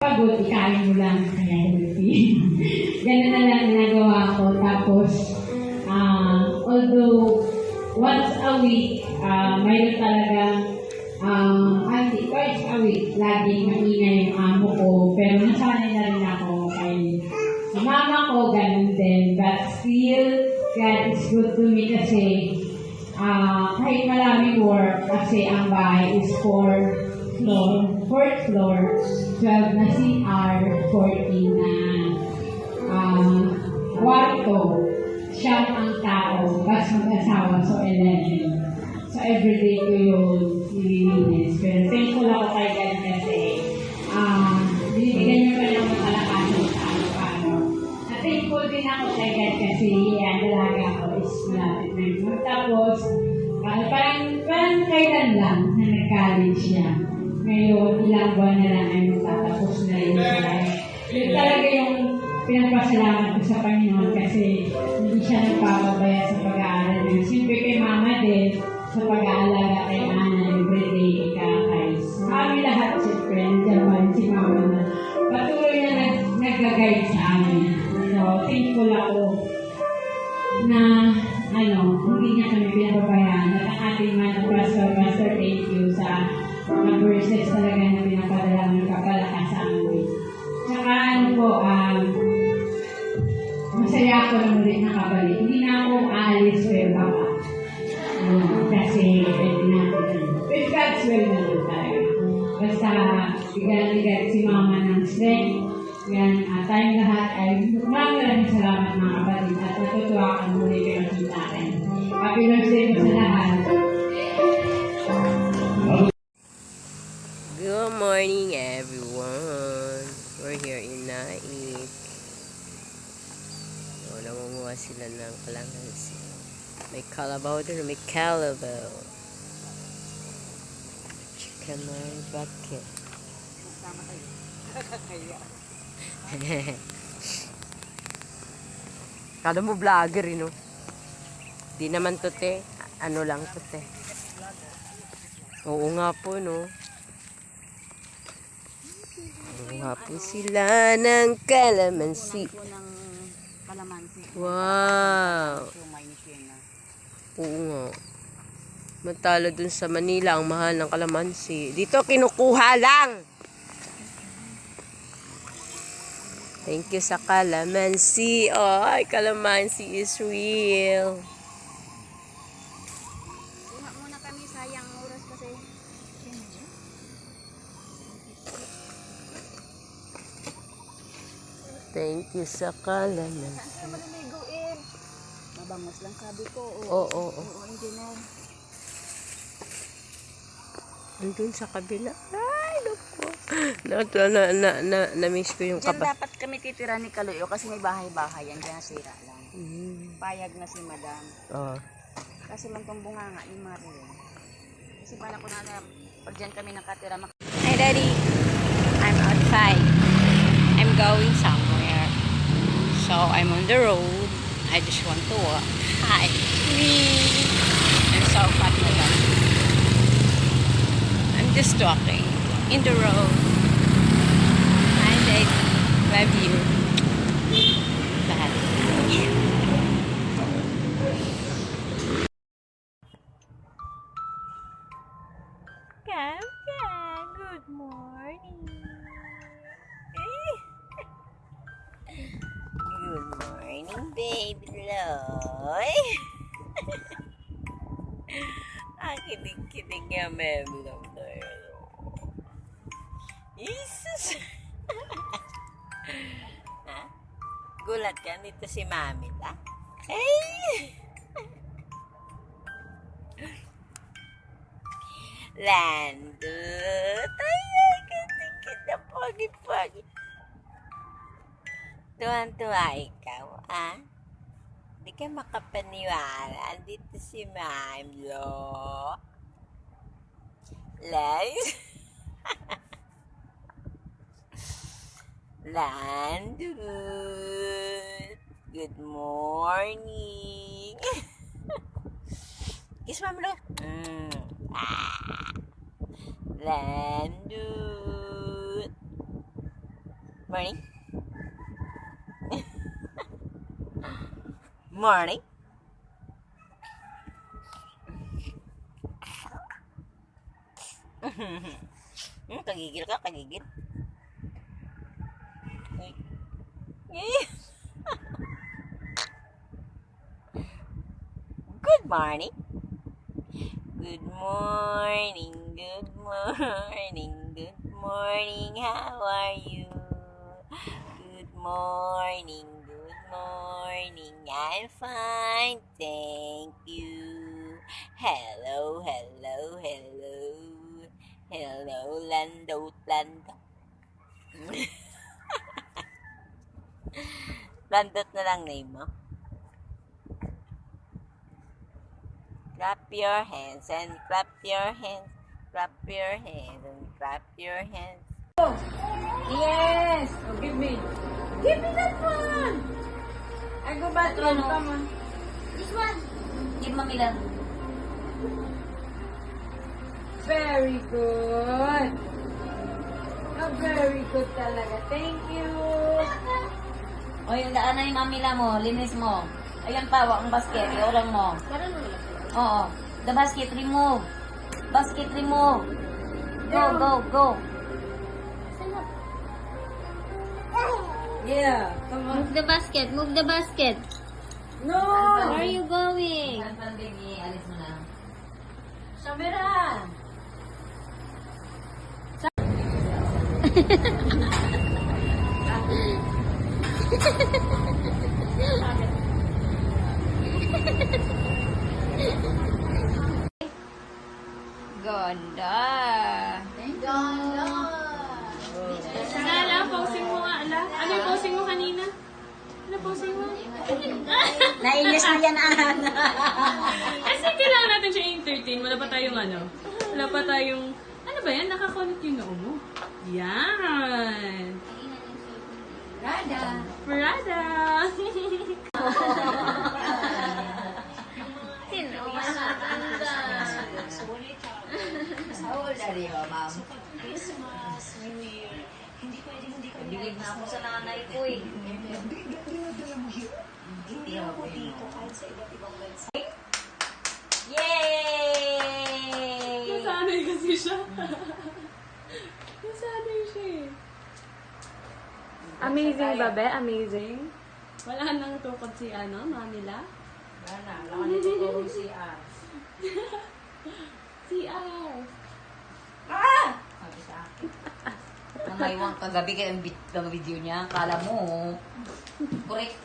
Pagod, ikain mo lang. Kaya healthy. Ganun na lang ginagawa ko. Tapos, although once a week, mayroon talagang twice a week, laging maingay yung amo ko. Pero nasanay na rin ako kay mama ko, ganun din. But still, God is good to me kasi kahit maraming work, kasi ang bahay is 4th floor, 12 na CR, 14 na kwarto. Siya ang tao, bas mag-asawa, so 11. So everyday ko yung nililinis. Pero thankful ako kay God kasi binibigyan niyo pa ng makalakasan sa ano-ano. At thankful din ako kay God kasi dalaga ako is malapit na yun. Tapos, parang kailan lang na nag-college siya. Ngayon, ilang buwan na lang ay magtatapos na rin siya. Yun talaga yung pinagpasalamat ko sa Panginoon kasi hindi siya nagpapabaya sa pag-aaral niya. Siyempre kay mama din, sa pag-aalaga kay Ana, everyday ikakais. Kami lahat siyempre, nandiyan si mama na patuloy na nag-guide sa amin. So, thankful ako na hindi niya kami pinababayaan. At ang ating mga pastor, thank you sa mga verses talaga na pinapadala ng kapalakas sa amin. Tsaka masaya ako na ulit nakabalik. Hindi na ako aalis pero baka. Kasi pwede natin. With God's will na doon tayo. Basta bigyan si mama ng strength. Yan, tayong lahat ay maraming salamat mga kapatid at natutuwa ka muli kayo sa akin. Happy birthday po sa lahat. Good morning everyone. We're here in Naik. So, namumuha sila ng kalangansi. May kalabaw din, may kalabaw. Chicken my bucket. Sama kayo. Kaya. Kada mo vlogger, no? Di naman to, te. Ano lang to, te. Oo nga po, no? Oo nga po sila ng kalamansi. Wow! Oo nga. Matalo dun sa Manila, ang mahal ng kalamansi. Dito, kinukuha lang! Thank you sa kalamansi. Oh, kalamansi is real. Kuha muna kami, sayang oras kasi. Thank you sa kalamansi. Saan ka maliligoin? Mabangos lang sabi ko. Oo. Engineer. Andun sa kabila. Ay, naku. Na-miss ko yung Diyan kaba. dapat kami titira ni Kaluyo kasi may bahay-bahay yan. Diyan nasira lang. Payag na si Madam. Oh. Kasi man itong bunganga ni Mario. Kasi pala ko na pag dyan kami nakatira. Hi Daddy! I'm outside. I'm going somewhere. So I'm on the road. I just want to walk. Hi! I'm so fat na lang. I'm just walking in the road. Hi Daddy! Love you. Bye. Good morning. Good morning, baby Loy. Ang kinig-kinig nga, baby Loy. Jesus! Ha? Gulat ka dito si Mami, ta? Hey! Landot! Ay, kinig-kinig na pogi-pogi. Tuwan-tuwa ikaw, ah? Di ka makapaniwala. Andito si Mamlo. Lies? Landut! Good morning! Kiss Mamlo! Landut! Morning. Morning. Kagigil ka, kagigil. Ay. Good morning. Good morning, good morning, good morning, how are you? Good morning, I'm fine, thank you. Hello, hello, hello. Hello, Lando, Lando. Landot na lang name mo. Clap your hands and clap your hands. Clap your hands and clap your hands. Yes! Oh, give me. Give me that one! I go back to come on. This one. Give Mami lang. Very good. Oh, very good talaga. Thank you. O yung daan na yung Mami lang mo, linis mo. Ayan pa, wak ang basket. Iorang mo. Oo. The basket, remove. Basket, remove. Go, go, go. Yeah, come on. Move the basket. Move the basket. No! Where are you going? Saan baby? Alis mo na. Sabiran! Ganda. Ala, posing mo nga, ala. Ano yung posing mo kanina? Ano posing mo? Nainis na yan, Ana. Kasi kailangan natin siya entertain. Wala pa tayong ano. Wala pa tayong... Ano ba yan? Nakakonect yung noo mo. Yan. Rada. Prada. How old are you, ma'am? Bilig na ako sa nanay ko eh. Yay! Nasanay kasi siya. Nasanay siya eh. Amazing ba, be? Amazing. Wala nang tukod si ano, Mamila. Wala na, wala na tutulong si R. Si R. Sabi sa akin. Nangayawang kagabi kayo ang video niya. Kala mo, correct.